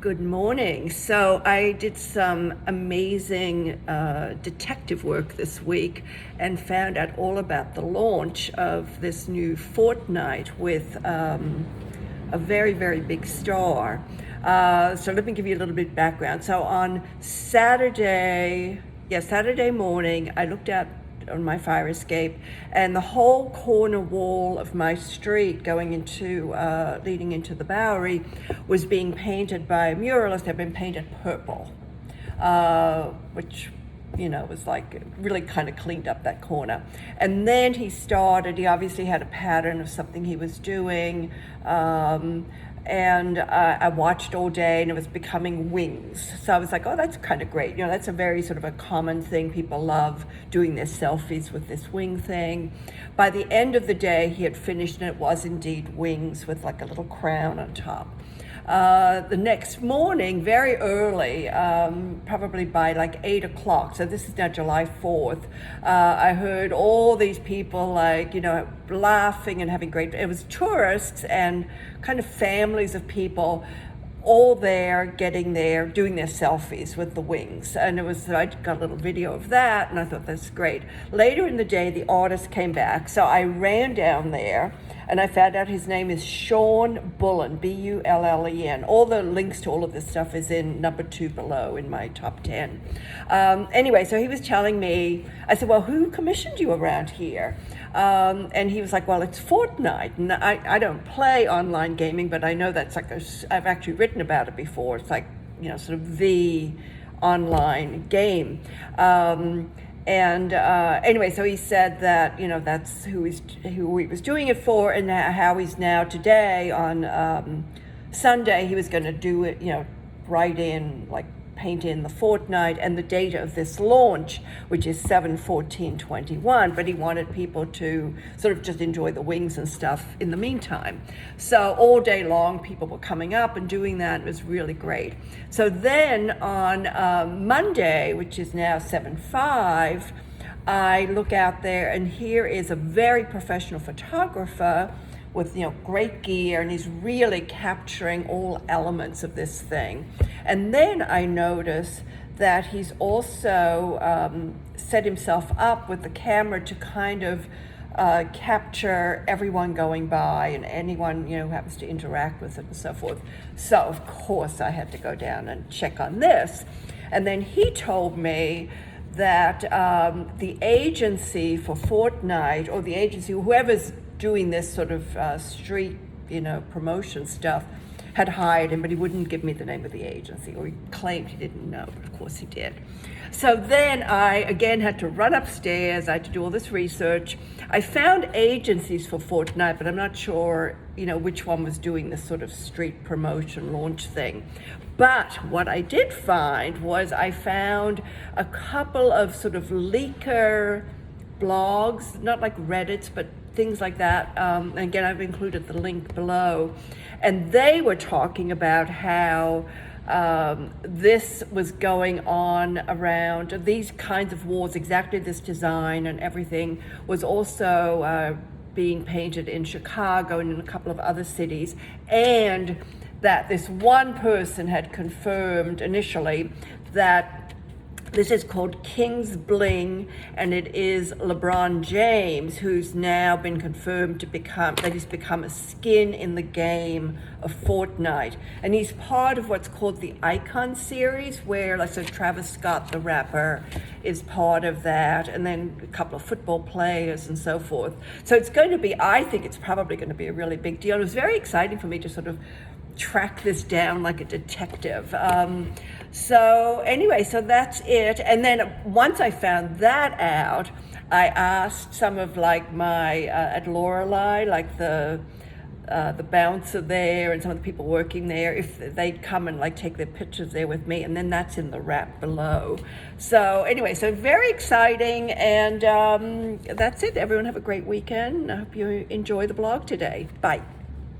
Good morning. So I did some amazing detective work this week and found out all about the launch of this new Fortnite with a very, very big star. So let me give you a little bit of background. So on Saturday morning, I looked out on my fire escape, and the whole corner wall of my street going into leading into the Bowery was being painted by a muralist. Had been painted purple, which was like really kind of cleaned up that corner. And then he obviously had a pattern of something he was doing, and I watched all day, and it was becoming wings. So I was like, oh, that's kind of great. That's a very sort of a common thing. People love doing their selfies with this wing thing. By the end of the day, he had finished, and it was indeed wings with like a little crown on top. The next morning, very early, probably by like 8 o'clock, so this is now July 4th, I heard all these people laughing and having it was tourists and kind of families of people all there, getting there, doing their selfies with the wings. And I got a little video of that, and I thought that's great. Later in the day, the artist came back, so I ran down there, and I found out his name is Shawn Bullen, Bullen. All the links to all of this stuff is in number 2 below in my top 10. Anyway, so he was telling me, I said, well, who commissioned you around here? And he was like, well, it's Fortnite. And I don't play online gaming, but I know that's like I've actually written about it before. It's like, sort of the online game. Anyway, so he said that, that's who he was doing it for, and how he's now today on Sunday, he was going to do it, write in, like paint in the Fortnite and the date of this launch, which is 7/14/21, but he wanted people to sort of just enjoy the wings and stuff in the meantime. So all day long, people were coming up and doing that. It was really great. So then on Monday, which is now 7/5, I look out there, and here is a very professional photographer with great gear, and he's really capturing all elements of this thing. And then I notice that he's also set himself up with the camera to kind of capture everyone going by and anyone who happens to interact with it and so forth. So of course I had to go down and check on this. And then he told me that the agency for Fortnite, or the agency, whoever's doing this sort of street, promotion stuff, had hired him, but he wouldn't give me the name of the agency, or he claimed he didn't know, but of course he did. So then I again had to run upstairs. I had to do all this research. I found agencies for Fortnite, but I'm not sure, which one was doing this sort of street promotion launch thing. But what I did find was I found a couple of sort of leaker blogs, not like Reddits, but things like that. Again, I've included the link below. And they were talking about how this was going on around these kinds of walls, exactly this design and everything was also being painted in Chicago and in a couple of other cities. And that this one person had confirmed initially that this is called King's Bling, and it is LeBron James, who's now been confirmed that he's become a skin in the game of Fortnite. And he's part of what's called the Icon series, where, so Travis Scott, the rapper, is part of that, and then a couple of football players and so forth. So it's going to be, I think it's probably going to be a really big deal. It was very exciting for me to sort of track this down like a detective. So anyway, so that's it. And then once I found that out, I asked some of my at Lorelei, like the bouncer there and some of the people working there, if they'd come and take their pictures there with me, and then that's in the wrap below. So anyway, so very exciting, and that's it. Everyone have a great weekend. I hope you enjoy the blog today. Bye.